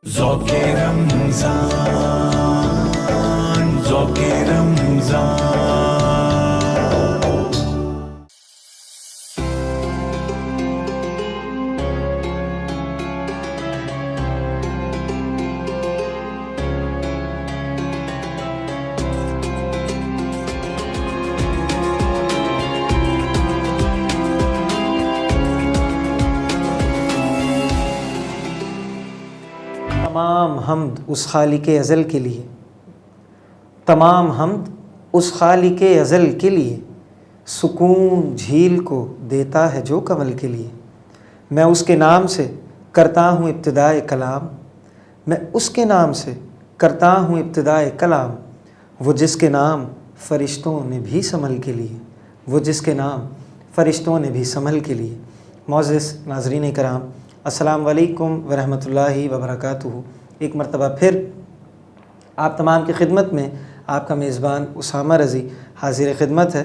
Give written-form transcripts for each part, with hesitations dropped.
ذوق رمضان ذوق رمضان تمام حمد اس خالق ازل کے لیے، تمام حمد اس خالق ازل کے لیے، سکون جھیل کو دیتا ہے جو کمل کے لیے۔ میں اس کے نام سے کرتا ہوں ابتدائے کلام، میں اس کے نام سے کرتا ہوں ابتدائے کلام، وہ جس کے نام فرشتوں نے بھی سنبھل کے لیے، وہ جس کے نام فرشتوں نے بھی سنبھل کے لیے۔ معزز ناظرین کرام، السلام علیکم ورحمۃ اللہ وبرکاتہ۔ ایک مرتبہ پھر آپ تمام کی خدمت میں آپ کا میزبان اسامہ رضی حاضر خدمت ہے۔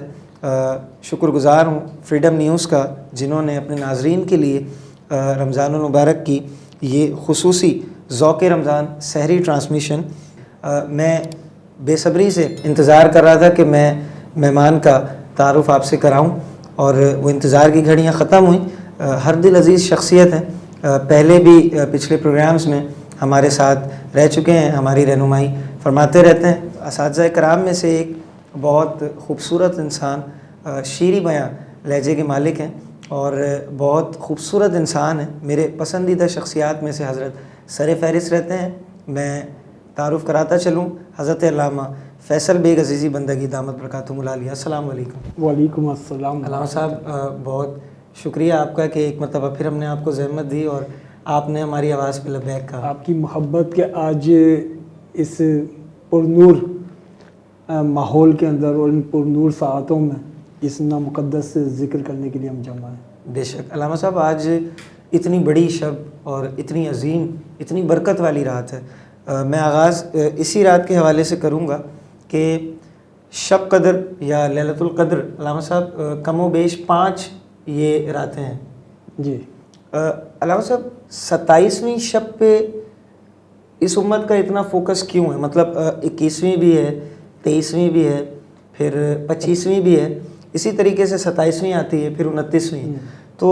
شکر گزار ہوں فریڈم نیوز کا، جنہوں نے اپنے ناظرین کے لیے رمضان المبارک کی یہ خصوصی ذوق رمضان سحری ٹرانسمیشن میں بے صبری سے انتظار کر رہا تھا کہ میں مہمان کا تعارف آپ سے کراؤں، اور وہ انتظار کی گھڑیاں ختم ہوئیں۔ ہر دل عزیز شخصیت ہیں، پہلے بھی پچھلے پروگرامز میں ہمارے ساتھ رہ چکے ہیں، ہماری رہنمائی فرماتے رہتے ہیں۔ اساتذہ کرام میں سے ایک بہت خوبصورت انسان، شیریں بیاں لہجے کے مالک ہیں اور بہت خوبصورت انسان ہیں۔ میرے پسندیدہ شخصیات میں سے حضرت سر فہرست رہتے ہیں۔ میں تعارف کراتا چلوں، حضرت علامہ فیصل بیگ عزیزی بندگی دامت برکاتہم العالیہ۔ السلام علیکم۔ وعلیکم السلام۔ علامہ صاحب بہت شکریہ آپ کا کہ ایک مرتبہ پھر ہم نے آپ کو زحمت دی اور آپ نے ہماری آواز پہ لبیک کہا۔ آپ کی محبت کے آج اس پرنور ماحول کے اندر اور ان پرنور ساعتوں میں اس نامقدس ذکر کرنے کے لیے ہم جمع ہیں۔ بے شک علامہ صاحب، آج اتنی بڑی شب اور اتنی عظیم، اتنی برکت والی رات ہے۔ میں آغاز اسی رات کے حوالے سے کروں گا کہ شب قدر یا لیلۃ القدر، علامہ صاحب کم و بیش 5 یہ راتیں ہیں جی۔ علامہ صاحب 27ویں شب پہ اس امت کا اتنا فوکس کیوں ہے؟ مطلب 21ویں بھی ہے، 23ویں بھی ہے، پھر 25ویں بھی ہے، اسی طریقے سے 27ویں آتی ہے، پھر 29ویں۔ تو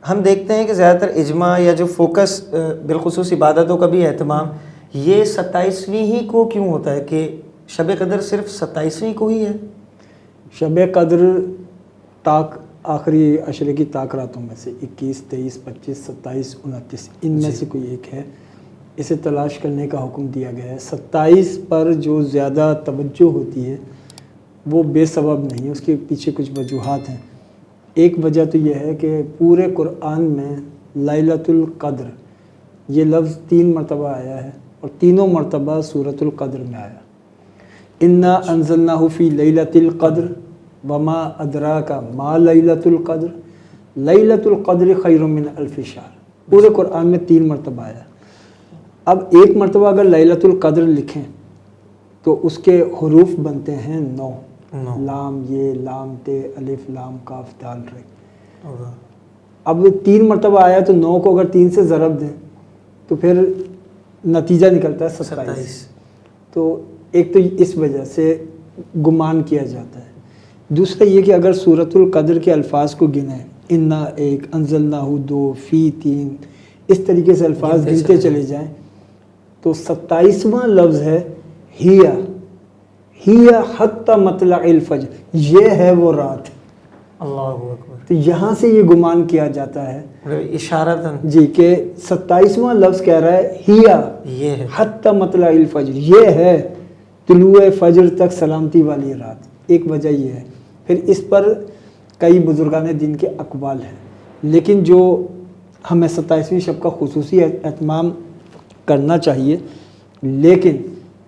ہم دیکھتے ہیں کہ زیادہ تر اجماع یا جو فوکس بالخصوص عبادتوں کا بھی اہتمام یہ 27ویں ہی کو کیوں ہوتا ہے کہ شب قدر صرف 27ویں کو ہی ہے؟ شب قدر تاک آخری عشرے کی تاک راتوں میں سے 21، 23، 25، 27، 29 ان میں سے کوئی ایک ہے، اسے تلاش کرنے کا حکم دیا گیا ہے۔ 27 پر جو زیادہ توجہ ہوتی ہے وہ بے سبب نہیں ہے، اس کے پیچھے کچھ وجوہات ہیں۔ ایک وجہ تو یہ ہے کہ پورے قرآن میں لیلۃ القدر یہ لفظ 3 مرتبہ آیا ہے، اور تینوں مرتبہ سورۃ القدر میں آیا۔ انا انزلناہ فی لیلۃ القدر وما ادراک ما لیلۃ القدر لیلۃ القدر خیر من الف شہر۔ پورے قرآن میں 3 مرتبہ آیا۔ اب ایک مرتبہ اگر لیلۃ القدر لکھیں تو اس کے حروف بنتے ہیں 9، لام یہ، لام تے، الف لام کاف دال رے۔ اب 3 مرتبہ آیا تو 9 کو اگر 3 سے ضرب دیں تو پھر نتیجہ نکلتا ہے 27۔ تو ایک تو اس وجہ سے گمان کیا جاتا ہے۔ دوسرا یہ کہ اگر سورۃ القدر کے الفاظ کو گنیں، انا 1، انزلناہ 2، فی 3، اس طریقے سے الفاظ گنتے چلے جائیں تو 27واں لفظ ہے ہیا حتی مطلع الفجر، یہ ہے وہ رات۔ اللہ اکبر۔ تو یہاں سے یہ گمان کیا جاتا ہے اشارتاً جی کہ 27واں لفظ کہہ رہا ہے ہیا یہ ہے حتی مطلع الفجر، یہ ہے طلوع فجر تک سلامتی والی رات۔ ایک وجہ یہ ہے۔ پھر اس پر کئی بزرگان دین کے اقوال ہیں، لیکن جو ہمیں 27ویں شب کا خصوصی اہتمام کرنا چاہیے، لیکن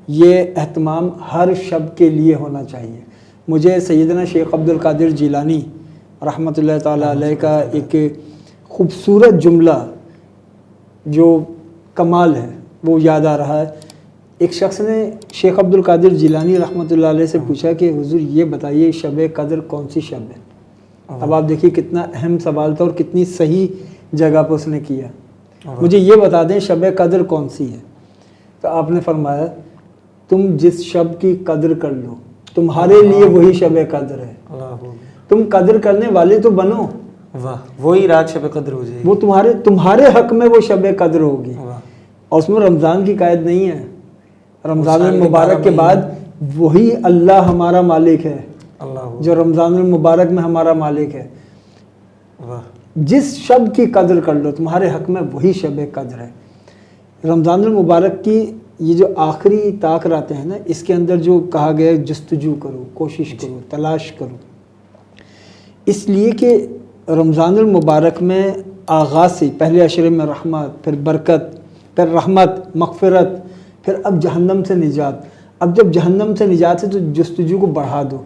یہ اہتمام ہر شب کے لیے ہونا چاہیے۔ مجھے سیدنا شیخ عبد القادر جیلانی رحمۃ اللہ تعالیٰ علیہ کا ایک خوبصورت جملہ جو کمال ہے وہ یاد آ رہا ہے۔ ایک شخص نے شیخ عبد القادر جیلانی رحمۃ اللہ علیہ سے پوچھا کہ حضور یہ بتائیے شب قدر کون سی شب ہے؟ اب آپ دیکھیے کتنا اہم سوال تھا اور کتنی صحیح جگہ پہ اس نے کیا مجھے یہ بتا دیں شب قدر کون سی ہے؟ تو آپ نے فرمایا تم جس شب کی قدر کر لو تمہارے لیے وہی شب قدر ہے. تم قدر کرنے والے تو بنو. واہ, وہی رات شب قدر ہو جائے گی. وہ تمہارے حق میں وہ شب قدر ہوگی. اور اس میں رمضان کی قید نہیں ہے. رمضان المبارک کے بعد وہی اللہ ہمارا مالک ہے جو رمضان المبارک میں ہمارا مالک ہے. جس شب کی قدر کر لو تمہارے حق میں وہی شب قدر ہے. رمضان المبارک کی یہ جو آخری طاق راتیں ہیں نا, اس کے اندر جو کہا گیا ہے جستجو کرو, کوشش کرو, تلاش کرو, اس لیے کہ رمضان المبارک میں آغاز سے پہلے عشرے میں رحمت, پھر برکت, پھر رحمت, مغفرت, پھر اب جہنم سے نجات. اب جب جہنم سے نجات ہے تو جستجو کو بڑھا دو,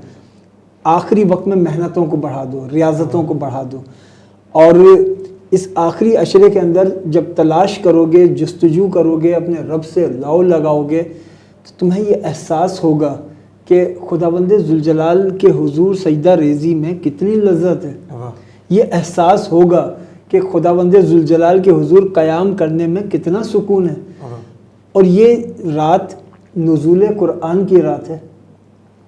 آخری وقت میں محنتوں کو بڑھا دو, ریاضتوں کو بڑھا دو. اور اس آخری عشرے کے اندر جب تلاش کرو گے, جستجو کرو گے, اپنے رب سے لو لگاؤ گے, تو تمہیں یہ احساس ہوگا کہ خداوند ذوالجلال کے حضور سجدہ ریزی میں کتنی لذت ہے. یہ احساس ہوگا کہ خداوند ذوالجلال کے حضور قیام کرنے میں کتنا سکون ہے. اور یہ رات نزول قرآن کی رات ہے.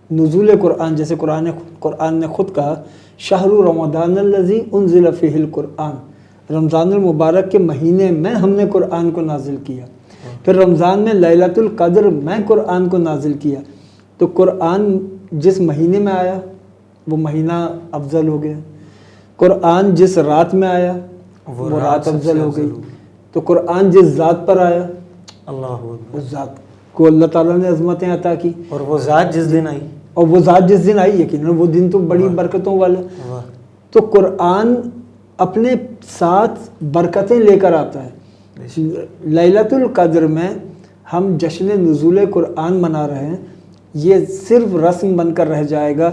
نزول قرآن, جیسے قرآن نے خود کہا شہر رمضان الذی انزل فیہ القرآن, رمضان المبارک کے مہینے میں ہم نے قرآن کو نازل کیا. پھر رمضان میں لیلۃ القدر میں قرآن کو نازل کیا. تو قرآن جس مہینے میں آیا وہ مہینہ افضل ہو گیا. قرآن جس رات میں آیا وہ رات افضل ہو گئی. تو قرآن جس ذات پر آیا اس ذات کو اللہ تعالیٰ نے عظمتیں عطا کی. اور وہ ذات جس دن آئی, اور وہ ذات جس دن آئی, یقیناً وہ دن تو بڑی برکتوں والا. تو قرآن اپنے ساتھ برکتیں لے کر آتا ہے. لیلۃ القدر میں ہم جشن نزول قرآن منا رہے ہیں, یہ صرف رسم بن کر رہ جائے گا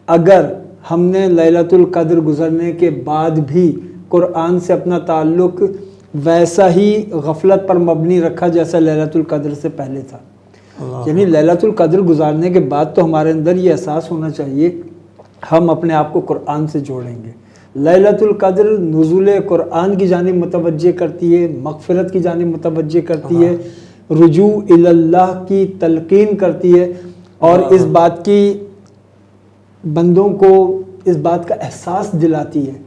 اگر ہم نے لیلۃ القدر گزرنے کے بعد بھی قرآن سے اپنا تعلق ویسا ہی غفلت پر مبنی رکھا جیسا لیلۃ القدر سے پہلے تھا. یعنی لیلۃ القدر گزارنے کے بعد تو ہمارے اندر یہ احساس ہونا چاہیے ہم اپنے آپ کو قرآن سے جوڑیں گے. لیلۃ القدر نزول قرآن کی جانب متوجہ کرتی ہے, مغفرت کی جانب متوجہ کرتی ہے, رجوع اللہ کی تلقین کرتی ہے, اور اس بات کی بندوں کو اس بات کا احساس دلاتی ہے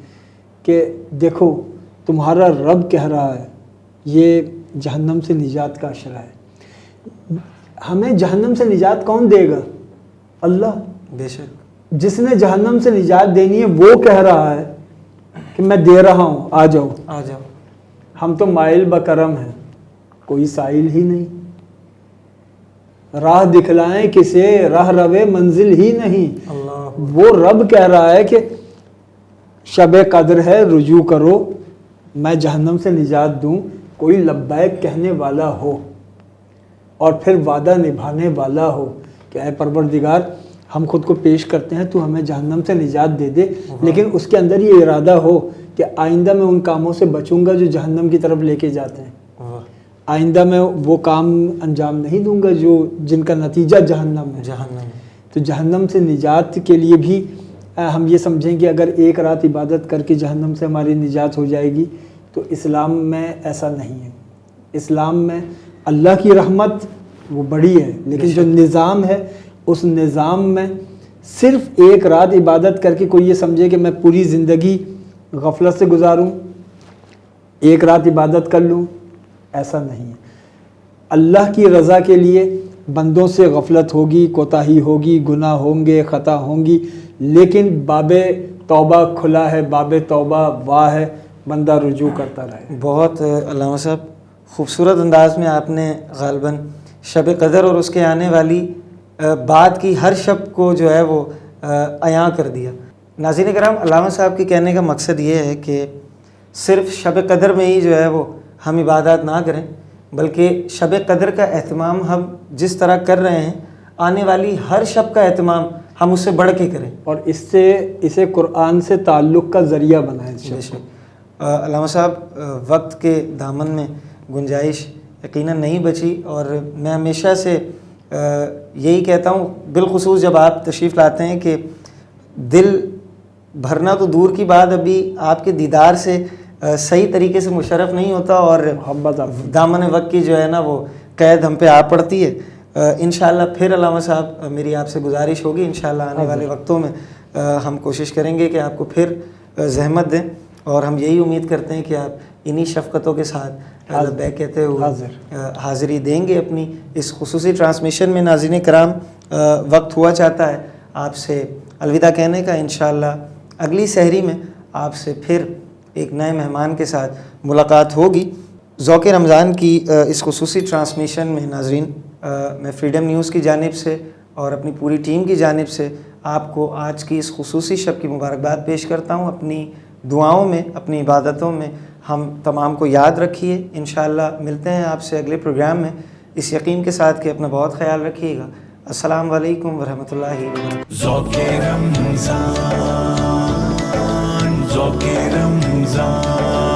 کہ دیکھو تمہارا رب کہہ رہا ہے یہ جہنم سے نجات کا عشرہ ہے. ہمیں جہنم سے نجات کون دے گا؟ اللہ. بے شک. جس نے جہنم سے نجات دینی ہے وہ کہہ رہا ہے کہ میں دے رہا ہوں, آ جاؤ آ جاؤ. ہم تو مائل بکرم ہیں, کوئی سائل ہی نہیں. راہ دکھلائیں کسے, راہ روے منزل ہی نہیں. وہ رب کہہ رہا ہے کہ شب قدر ہے, رجوع کرو, میں جہنم سے نجات دوں. کوئی لبیک کہنے والا ہو اور پھر وعدہ نبھانے والا ہو کہ اے پروردگار ہم خود کو پیش کرتے ہیں, تو ہمیں جہنم سے نجات دے دے, لیکن اس کے اندر یہ ارادہ ہو کہ آئندہ میں ان کاموں سے بچوں گا جو جہنم کی طرف لے کے جاتے ہیں. آئندہ میں وہ کام انجام نہیں دوں گا جن کا نتیجہ جہنم ہے. تو جہنم سے نجات کے لیے بھی ہم یہ سمجھیں کہ اگر ایک رات عبادت کر کے جہنم سے ہماری نجات ہو جائے گی, تو اسلام میں ایسا نہیں ہے. اسلام میں اللہ کی رحمت وہ بڑی ہے, لیکن جو نظام ہے اس نظام میں صرف ایک رات عبادت کر کے کوئی یہ سمجھے کہ میں پوری زندگی غفلت سے گزاروں, ایک رات عبادت کر لوں, ایسا نہیں ہے. اللہ کی رضا کے لیے بندوں سے غفلت ہوگی, کوتاہی ہوگی, گناہ ہوں گے, خطا ہوں گی, لیکن باب توبہ کھلا ہے, باب توبہ واہ ہے, بندہ رجوع کرتا رہے. بہت علامہ صاحب خوبصورت انداز میں آپ نے غالباً شب قدر اور اس کے آنے والی بعد کی ہر شب کو جو ہے وہ عیاں کر دیا. ناظرین کرام, علامہ صاحب کے کہنے کا مقصد یہ ہے کہ صرف شب قدر میں ہی جو ہے وہ ہم عبادات نہ کریں, بلکہ شب قدر کا اہتمام ہم جس طرح کر رہے ہیں آنے والی ہر شب کا اہتمام ہم اس سے بڑھ کے کریں, اور اسے قرآن سے تعلق کا ذریعہ بنائیں. علامہ صاحب وقت کے دامن میں گنجائش یقیناً نہیں بچی, اور میں ہمیشہ سے یہی کہتا ہوں, بالخصوص جب آپ تشریف لاتے ہیں, کہ دل بھرنا تو دور کی بات, ابھی آپ کے دیدار سے صحیح طریقے سے مشرف نہیں ہوتا اور محبت آپ دامن وقت کی جو ہے نا وہ قید ہم پہ آ پڑتی ہے. انشاءاللہ پھر علامہ صاحب میری آپ سے گزارش ہوگی انشاءاللہ آنے والے وقتوں میں ہم کوشش کریں گے کہ آپ کو پھر زحمت دیں اور ہم یہی امید کرتے ہیں کہ آپ انہی شفقتوں کے ساتھ لبیک کہتے ہوئے حاضری دیں گے اپنی اس خصوصی ٹرانسمیشن میں. ناظرین کرام وقت ہوا چاہتا ہے آپ سے الوداع کہنے کا. انشاءاللہ اگلی سحری میں آپ سے پھر ایک نئے مہمان کے ساتھ ملاقات ہوگی. ذوق رمضان کی اس خصوصی ٹرانسمیشن میں ناظرین میں فریڈم نیوز کی جانب سے اور اپنی پوری ٹیم کی جانب سے آپ کو آج کی اس خصوصی شب کی مبارکباد پیش کرتا ہوں. اپنی دعاؤں میں اپنی عبادتوں میں ہم تمام کو یاد رکھیے. انشاءاللہ ملتے ہیں آپ سے اگلے پروگرام میں اس یقین کے ساتھ کہ اپنا بہت خیال رکھیے گا. السلام علیکم ورحمۃ اللہ وبرکاتہ. ذوق رمضان ذوق رمضان